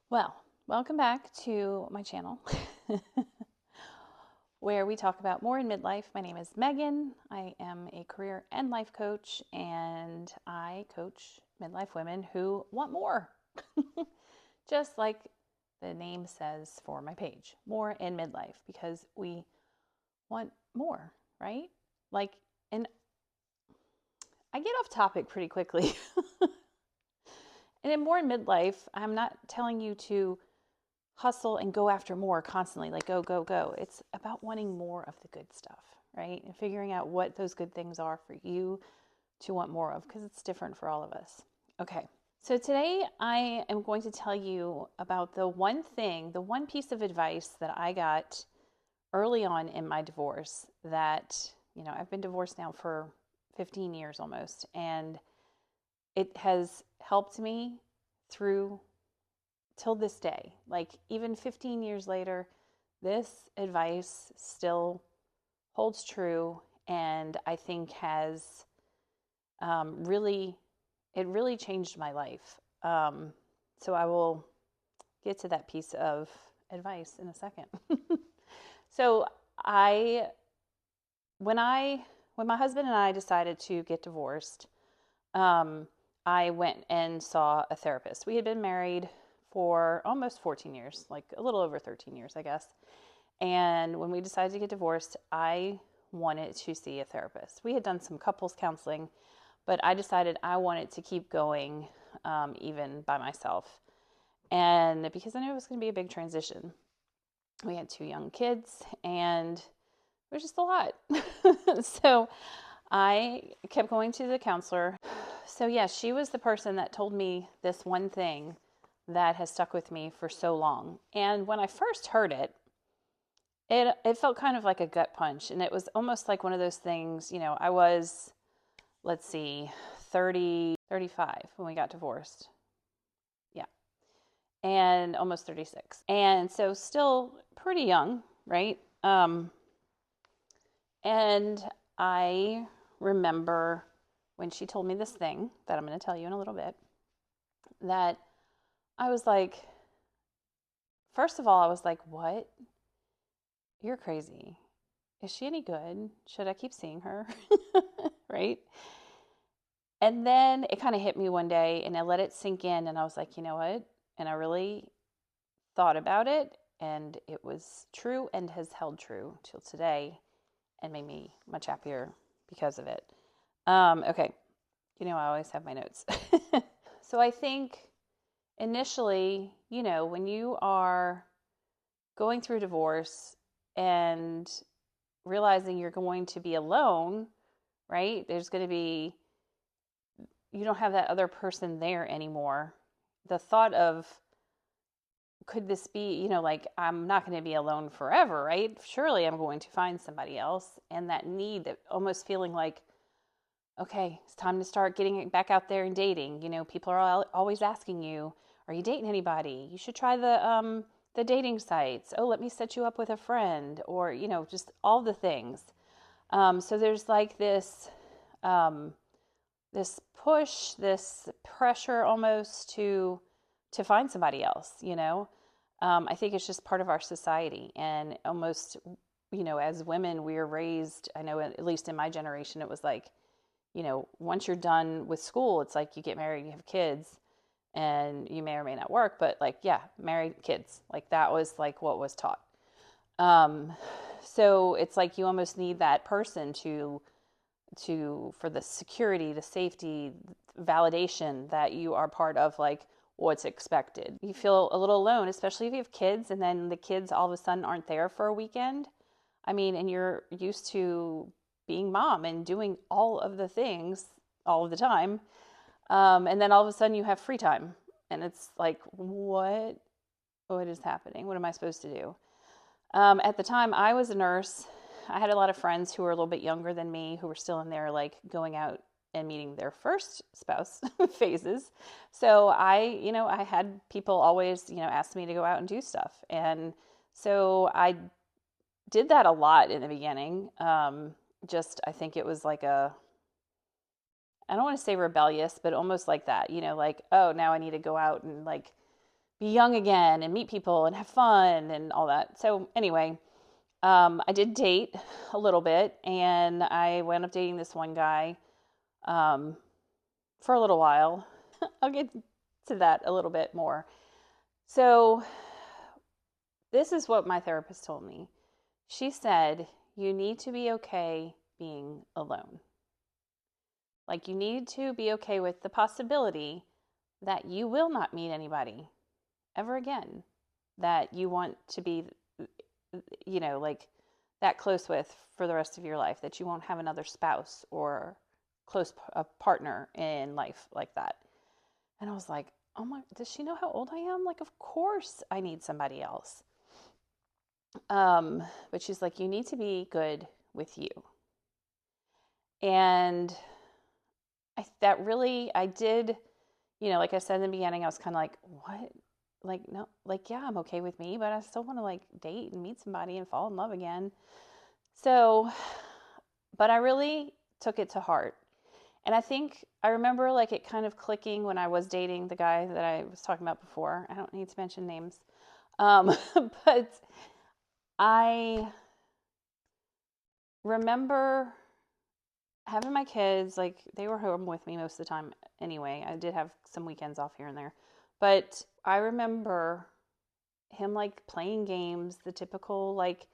Well, welcome back to my channel where we talk about more in midlife. My name is Megan. I am a career and life coach, and I coach midlife women who want more, just like the name says for my page, more in midlife, because we want more, right? Like, and I get off topic pretty quickly. And in more in midlife, I'm not telling you to hustle and go after more constantly, like go, go, go. It's about wanting more of the good stuff, right? And figuring out what those good things are for you to want more of, because it's different for all of us. Okay, so today I am going to tell you about the one thing, the one piece of advice that I got early on in my divorce that, I've been divorced now for 15 years almost, and it has helped me through till this day. Like, even 15 years later, this advice still holds true, and I think has really, it really changed my life. So I will get to that piece of advice in a second. So I, when I, when my husband and I decided to get divorced, um, I went and saw a therapist. We had been married for almost 14 years, like a little over 13 years, I guess. And when we decided to get divorced, I wanted to see a therapist. We had done some couples counseling, but I decided I wanted to keep going, even by myself. And because I knew it was going to be a big transition, we had two young kids, and it was just a lot. So I kept going to the counselor. So, yeah, she was the person that told me this one thing that has stuck with me for so long. And when I first heard it, it felt kind of like a gut punch. And it was almost like one of those things, I was, let's see, 30, 35 when we got divorced. Yeah. And almost 36. And so still pretty young, right? And I remember when she told me this thing that I'm going to tell you in a little bit, that I was like, first of all, I was like, what? You're crazy. Is she any good? Should I keep seeing her? Right? And then it kind of hit me one day, and I let it sink in, and I was like, you know what? And I really thought about it, and it was true and has held true till today and made me much happier because of it. Okay. I always have my notes. So I think initially, when you are going through divorce and realizing you're going to be alone, right? You don't have that other person there anymore. The thought of, could this be, like, I'm not going to be alone forever, right? Surely I'm going to find somebody else. And that need, that almost feeling like, okay, it's time to start getting it back out there and dating. People are always asking you, are you dating anybody? You should try the dating sites. Oh, let me set you up with a friend, or just all the things. So there's like um, this push, this pressure almost to find somebody else. I think it's just part of our society, and almost, as women, we are raised. I know, at least in my generation, it was like, once you're done with school, it's like you get married, you have kids, and you may or may not work, but like, yeah, married, kids, like that was like what was taught. Um, so it's like you almost need that person for the security, the safety, validation that you are part of, like, what's expected. You feel a little alone, especially if you have kids, and then the kids all of a sudden aren't there for a weekend. I mean, and you're used to being mom and doing all of the things all of the time. And then all of a sudden you have free time. And it's like, what is happening? What am I supposed to do? At the time, I was a nurse. I had a lot of friends who were a little bit younger than me who were still in their, like, going out and meeting their first spouse phases. So I had people always, ask me to go out and do stuff. And so I did that a lot in the beginning. I think it was like I don't want to say rebellious, but almost like that, like, oh, now I need to go out and, like, be young again and meet people and have fun and all that. So anyway, I did date a little bit, and I wound up dating this one guy um, for a little while. I'll get to that a little bit more. So, this is what my therapist told me. She said, you need to be okay being alone. Like, you need to be okay with the possibility that you will not meet anybody ever again that you want to be, like that close with for the rest of your life, that you won't have another spouse or close partner in life like that. And I was like, oh my, does she know how old I am? Like, of course I need somebody else. But she's like, you need to be good with you. And I did, like I said in the beginning, I was kind of like, what? Like, no, like, yeah, I'm okay with me, but I still want to like date and meet somebody and fall in love again. So, but I really took it to heart. And I think I remember like it kind of clicking when I was dating the guy that I was talking about before. I don't need to mention names. But I remember having my kids, like they were home with me most of the time anyway. I did have some weekends off here and there. But I remember him like playing games, the typical like,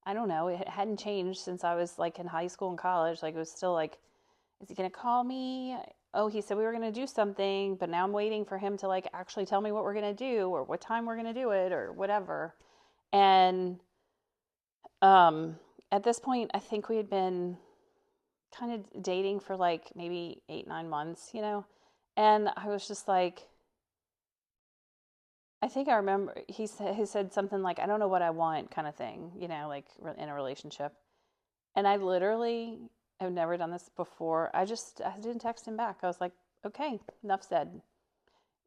I don't know, it hadn't changed since I was like in high school and college. Like it was still like, is he going to call me? Oh, he said we were going to do something, but now I'm waiting for him to like actually tell me what we're going to do or what time we're going to do it or whatever. And um at this point, I think we had been kind of dating for like maybe 8, 9 months, and I was just like, I think I remember he said something like, I don't know what I want, kind of thing, like in a relationship. And I literally have never done this before. I didn't text him back. I was like, okay, enough said.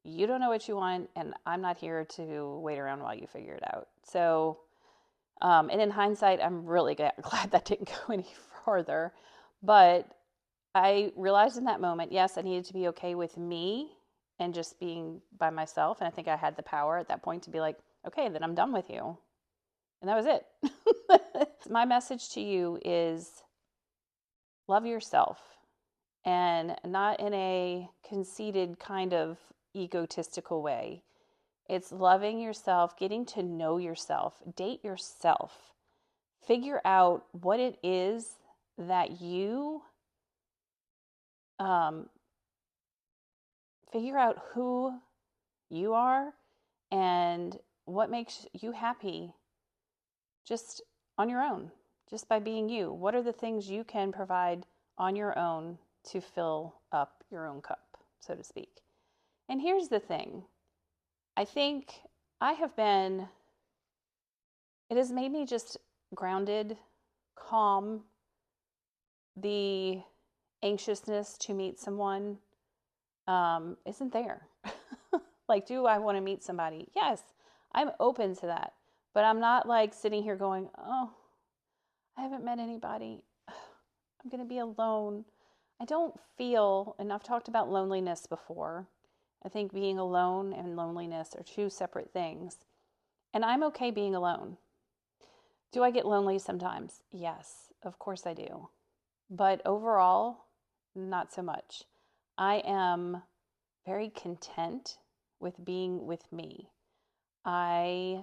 You don't know what you want, and I'm not here to wait around while you figure it out. So, and in hindsight, I'm really glad that didn't go any further. But I realized in that moment, yes, I needed to be okay with me and just being by myself. And I think I had the power at that point to be like, okay, then I'm done with you. And that was it. My message to you is love yourself, and not in a conceited kind of egotistical way. It's loving yourself, getting to know yourself, date yourself, figure out what it is that you um, figure out who you are and what makes you happy just on your own, just by being you. What are the things you can provide on your own to fill up your own cup, so to speak? And here's the thing, I think I have been, it has made me just grounded, calm. The anxiousness to meet someone isn't there. Like, do I want to meet somebody? Yes, I'm open to that. But I'm not like sitting here going, oh, I haven't met anybody. I'm going to be alone. I don't feel, and I've talked about loneliness before. I think being alone and loneliness are two separate things. And I'm okay being alone. Do I get lonely sometimes? Yes, of course I do. But overall, not so much. I am very content with being with me. I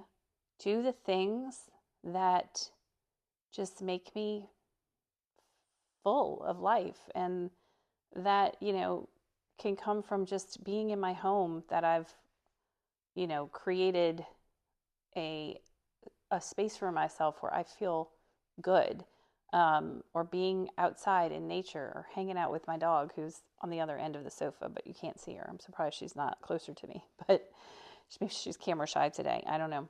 do the things that just make me full of life, and that, can come from just being in my home, that I've, created a space for myself where I feel good, or being outside in nature, or hanging out with my dog who's on the other end of the sofa, but you can't see her. I'm surprised she's not closer to me, but maybe she's camera shy today. I don't know.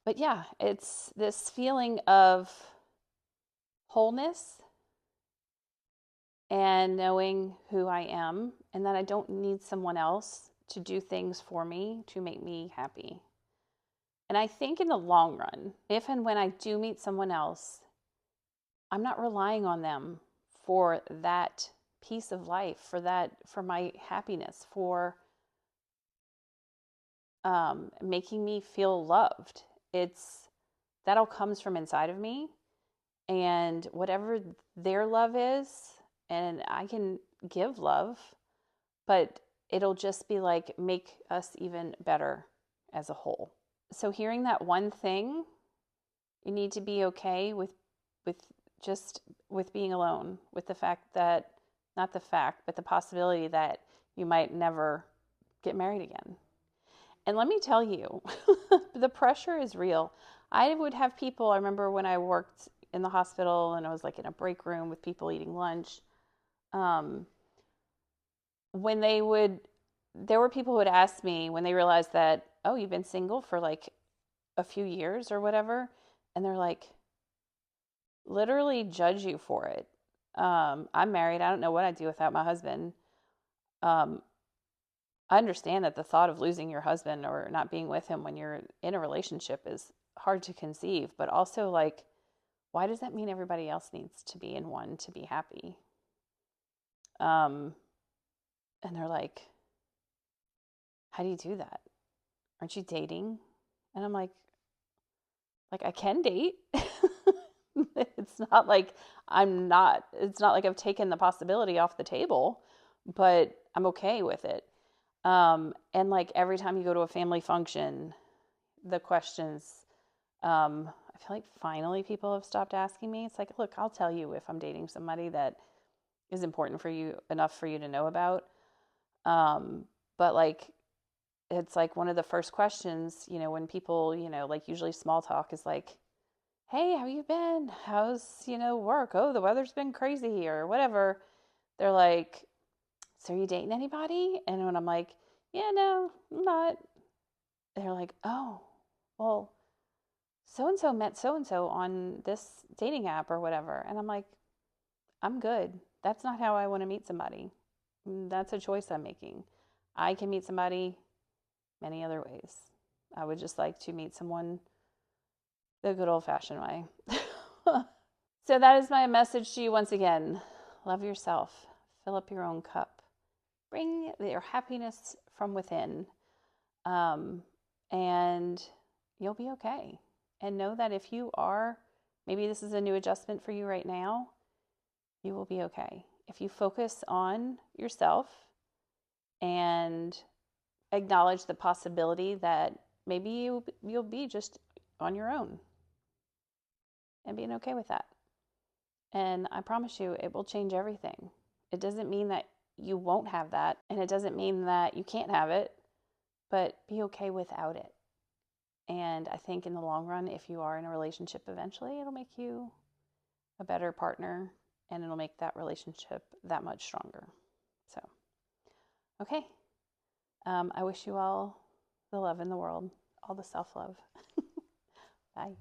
But yeah, it's this feeling of wholeness and knowing who I am, and that I don't need someone else to do things for me to make me happy. And I think in the long run, if and when I do meet someone else, I'm not relying on them for that piece of life, for my happiness, for making me feel loved. That all comes from inside of me, and whatever their love is, and I can give love, but it'll just be like make us even better as a whole. So hearing that one thing, you need to be okay with just with being alone, with the fact that, not the fact, but the possibility that you might never get married again. And let me tell you, the pressure is real. I would have people, I remember when I worked in the hospital and I was like in a break room with people eating lunch. Um, when there were people who would ask me when they realized that, oh, you've been single for like a few years or whatever. And they're like, literally judge you for it. I'm married. I don't know what I'd do without my husband. Um, I understand that the thought of losing your husband or not being with him when you're in a relationship is hard to conceive, but also like, why does that mean everybody else needs to be in one to be happy? Um, and they're like, how do you do that? Aren't you dating? And I'm like I can date. It's not like it's not like I've taken the possibility off the table, but I'm okay with it. And like every time you go to a family function, the questions, I feel like finally people have stopped asking me. It's like, look, I'll tell you if I'm dating somebody that is important for you, enough for you to know about. But like, it's like one of the first questions, when people, like usually small talk is like, hey, how you been? How's, work? Oh, the weather's been crazy or whatever. They're like, so are you dating anybody? And when I'm like, yeah, no, I'm not. They're like, oh, well, so and so met so and so on this dating app or whatever. And I'm like, I'm good. That's not how I want to meet somebody. That's a choice I'm making. I can meet somebody many other ways. I would just like to meet someone the good old fashioned way. So that is my message to you once again. Love yourself. Fill up your own cup. Bring your happiness from within. Um, and you'll be okay. And know that if you are, maybe this is a new adjustment for you right now, you will be okay. If you focus on yourself and acknowledge the possibility that maybe you'll be just on your own and being okay with that. And I promise you, it will change everything. It doesn't mean that you won't have that, and it doesn't mean that you can't have it, but be okay without it. And I think in the long run, if you are in a relationship eventually, it'll make you a better partner and it'll make that relationship that much stronger. So, okay. I wish you all the love in the world, all the self love. Bye.